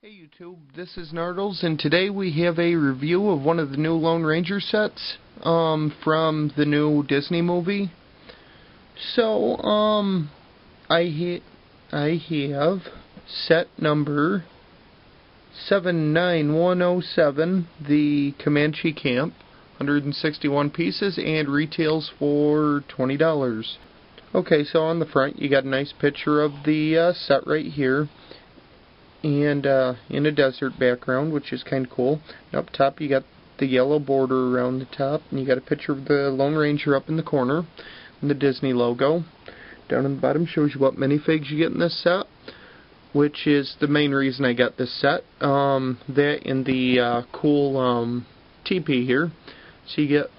Hey YouTube, this is Nardlez, and today we have a review of one of the new Lone Ranger sets from the new Disney movie. So, I have set number 79107, the Comanche Camp, 161 pieces, and retails for $20. Okay, so on the front you got a nice picture of the set right here. And in a desert background, which is kind of cool. And up top you got the yellow border around the top, and you got a picture of the Lone Ranger up in the corner, and the Disney logo. Down on the bottom shows you what minifigs you get in this set, which is the main reason I got this set. That and the cool teepee here. So you get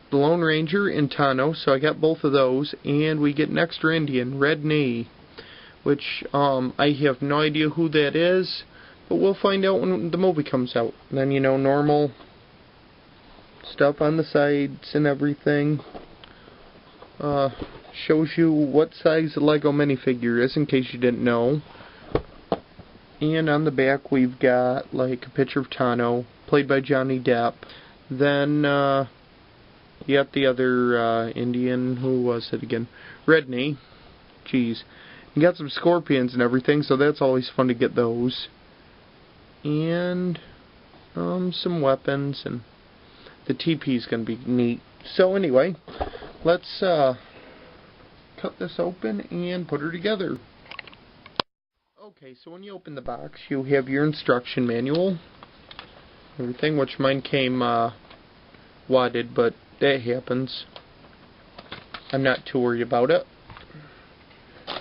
the Lone Ranger and Tano, so I got both of those, and we get an extra Indian, Red Knee, which I have no idea who that is, but we'll find out when the movie comes out. And then, you know, normal stuff on the sides and everything. Shows you what size the Lego minifigure is, in case you didn't know. And on the back we've got like a picture of Tano, played by Johnny Depp. Then you got the other Indian, who was it again? Red Knee. Jeez. You got some scorpions and everything, so that's always fun to get those. And some weapons, and the teepee's gonna be neat. So anyway, let's cut this open and put her together. Okay, so when you open the box, you have your instruction manual, everything, which mine came wadded, but that happens. I'm not too worried about it.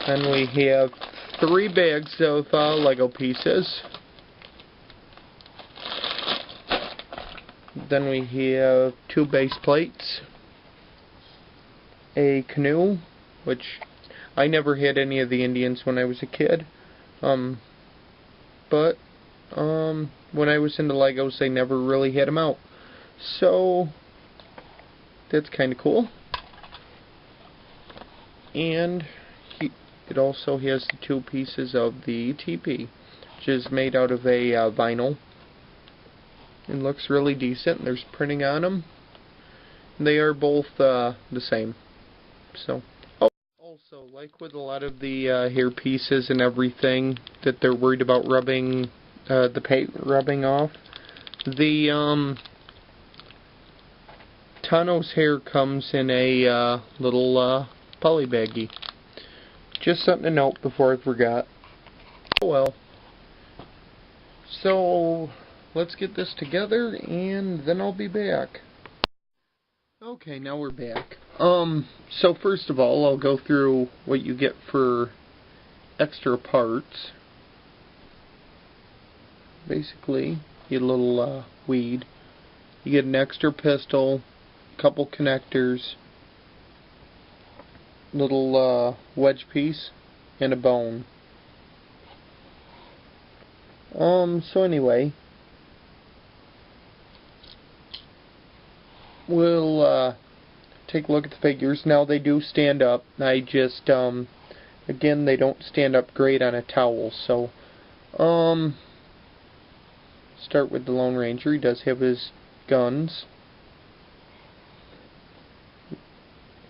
And we have 3 bags of Lego pieces. Then we have 2 base plates, a canoe, which I never had any of the Indians when I was a kid. But when I was into Legos, they never really had them out. So that's kind of cool. And it also has the 2 pieces of the teepee, which is made out of a vinyl. It looks really decent. There's printing on them. They are both the same. So, also, like with a lot of the hair pieces and everything that they're worried about rubbing the paint rubbing off, the Tano's hair comes in a little poly baggie. Just something to note before I forgot. Oh well. So, let's get this together, and then I'll be back. Okay, now we're back. So first of all, I'll go through what you get for extra parts. Basically, you get a little weed. You get an extra pistol, a couple connectors, little wedge piece, and a bone. So anyway, we'll take a look at the figures. Now they do stand up. I just again, they don't stand up great on a towel. So start with the Lone Ranger. He does have his guns,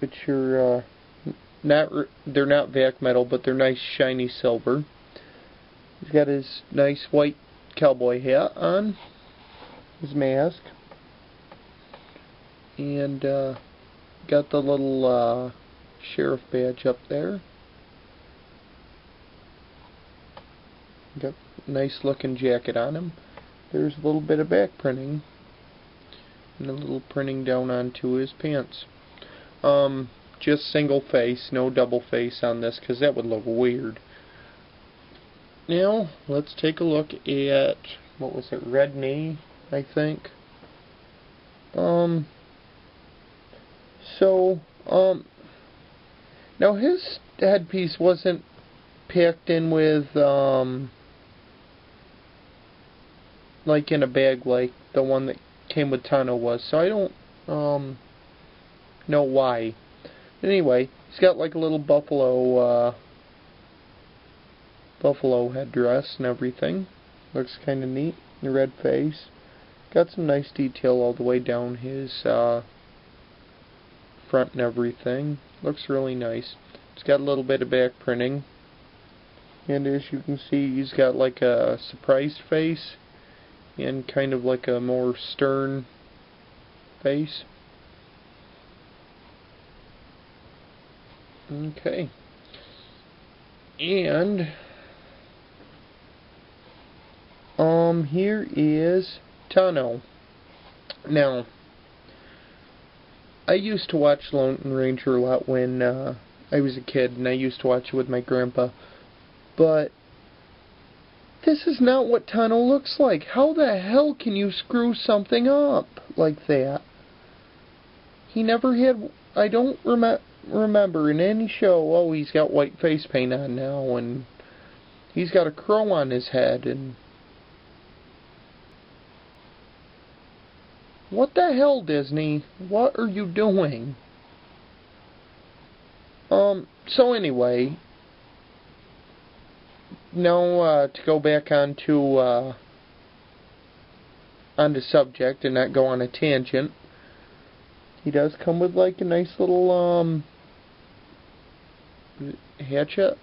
which are they're not vac metal, but they're nice shiny silver. He's got his nice white cowboy hat on, his mask, and got the little sheriff badge up there. Got a nice looking jacket on him. There's a little bit of back printing, and a little printing down onto his pants. Just single face, no double face on this, because that would look weird. Now, let's take a look at, what was it, Red Knee, I think. Now his headpiece wasn't packed in with, like in a bag like the one that came with Tano was, so I don't, know why. Anyway, he's got like a little buffalo headdress and everything. Looks kind of neat. The red face. Got some nice detail all the way down his front and everything. Looks really nice. It's got a little bit of back printing. And as you can see, he's got like a surprised face and kind of like a more stern face. Okay. And here is Tano. Now, I used to watch Lone Ranger a lot when I was a kid, and I used to watch it with my grandpa. But this is not what Tano looks like. How the hell can you screw something up like that? He never had... I don't remember in any show, oh, he's got white face paint on now, and he's got a crow on his head, and... What the hell, Disney? What are you doing? So anyway... Now, to go back onto subject and not go on a tangent, he does come with like a nice little hatchet,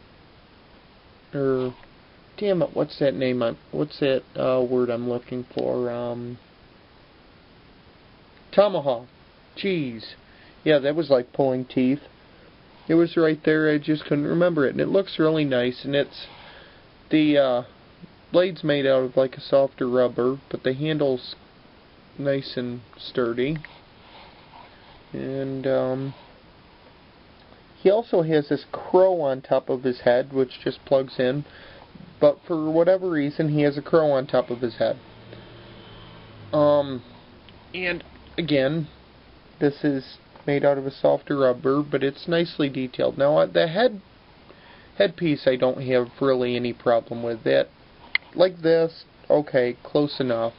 or damn it, what's that name? What's that word I'm looking for? Tomahawk. Jeez, yeah, that was like pulling teeth. It was right there. I just couldn't remember it, and it looks really nice, and it's the blade's made out of like a softer rubber, but the handle's nice and sturdy. And he also has this crow on top of his head, which just plugs in. But for whatever reason, he has a crow on top of his head. And again, this is made out of a softer rubber, but it's nicely detailed. Now, the headpiece I don't have really any problem with. That, like this, okay, close enough.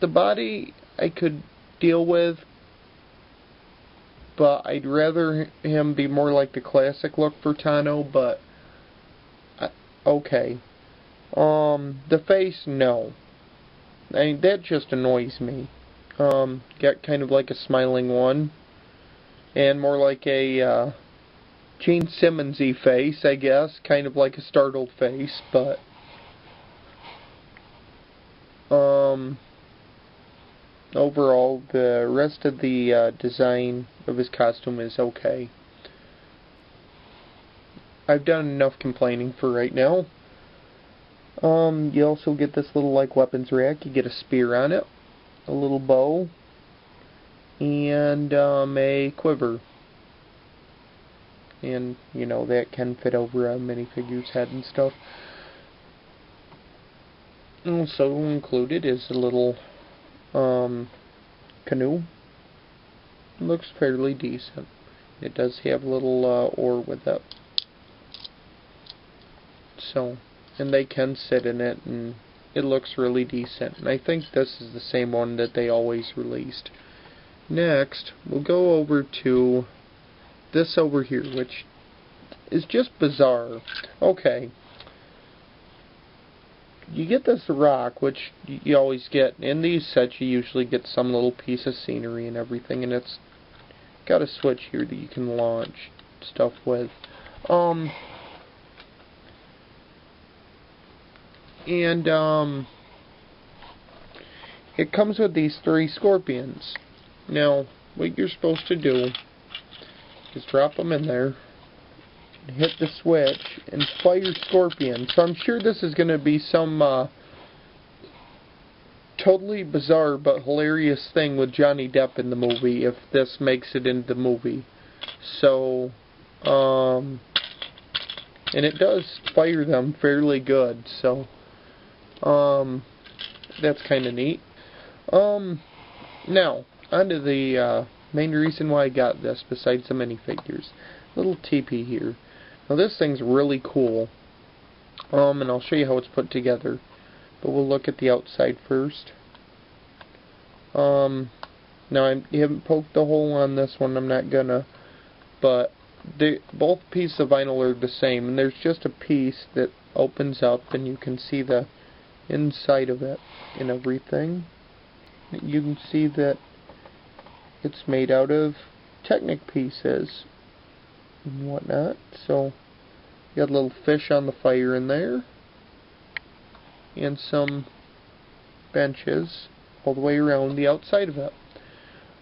The body I could deal with, but I'd rather him be more like the classic look for Tano, but okay. The face, no. I mean, that just annoys me. Got kind of like a smiling one, and more like a Gene Simmons-y face, I guess, kind of like a startled face, but overall, the rest of the design of his costume is okay. I've done enough complaining for right now. You also get this little like weapons rack. You get a spear on it, a little bow, and a quiver. And, you know, that can fit over a minifigure's head and stuff. Also included is a little canoe. It looks fairly decent. It does have a little oar with it. So, and they can sit in it, and it looks really decent. And I think this is the same one that they always released. Next, we'll go over to this over here, which is just bizarre. Okay. You get this rock, which you always get. In these sets, you usually get some little piece of scenery and everything, and it's got a switch here that you can launch stuff with. It comes with these 3 scorpions. Now, what you're supposed to do is drop them in there, and hit the switch, and fire scorpions. So I'm sure this is going to be some totally bizarre but hilarious thing with Johnny Depp in the movie, if this makes it into the movie. So, and it does fire them fairly good, so that's kind of neat. Now, onto the main reason why I got this, besides the minifigures. Little teepee here. Now this thing's really cool. And I'll show you how it's put together. But we'll look at the outside first. Now I haven't poked the hole on this one, I'm not gonna. But both pieces of vinyl are the same, and there's just a piece that opens up and you can see the inside of it and everything. You can see that it's made out of Technic pieces and whatnot. So you got a little fish on the fire in there and some benches all the way around the outside of it.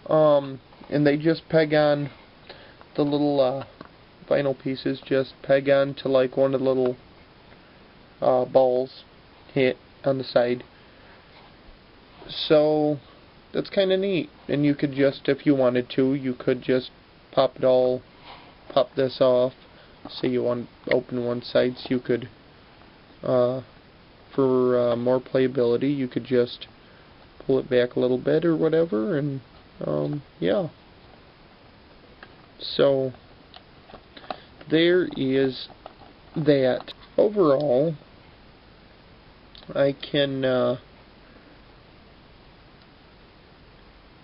And they just peg on the little vinyl pieces, just peg on to like one of the little balls hit on the side. So that's kind of neat. And you could just, if you wanted to, you could just pop this off. Say you want to open one side, so you could, for more playability, you could just pull it back a little bit or whatever, and yeah. So there is that. Overall, I can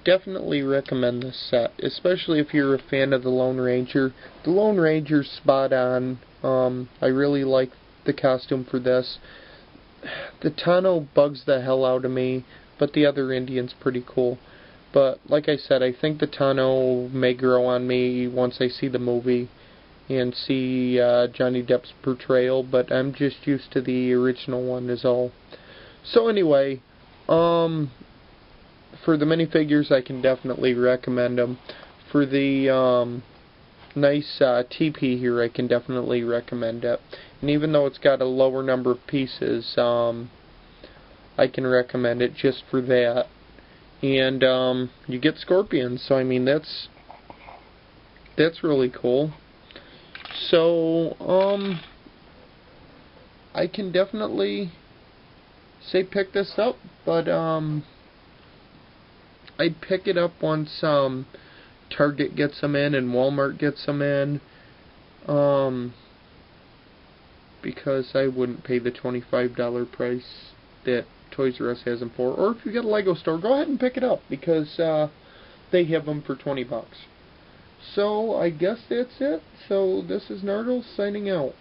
definitely recommend this set, especially if you're a fan of the Lone Ranger. The Lone Ranger's spot on. I really like the costume for this. The Tano bugs the hell out of me, but the other Indian's pretty cool. But like I said, I think the Tano may grow on me once I see the movie and see Johnny Depp's portrayal, but I'm just used to the original one is all. So anyway, for the minifigures, I can definitely recommend them. For the nice teepee here, I can definitely recommend it. And even though it's got a lower number of pieces, I can recommend it just for that. And you get scorpions, so I mean that's really cool. So I can definitely say pick this up, but I'd pick it up once Target gets them in and Walmart gets them in, because I wouldn't pay the $25 price that Toys R Us has them for. Or if you get a Lego store, go ahead and pick it up, because they have them for $20. So I guess that's it. So this is Nardlez signing out.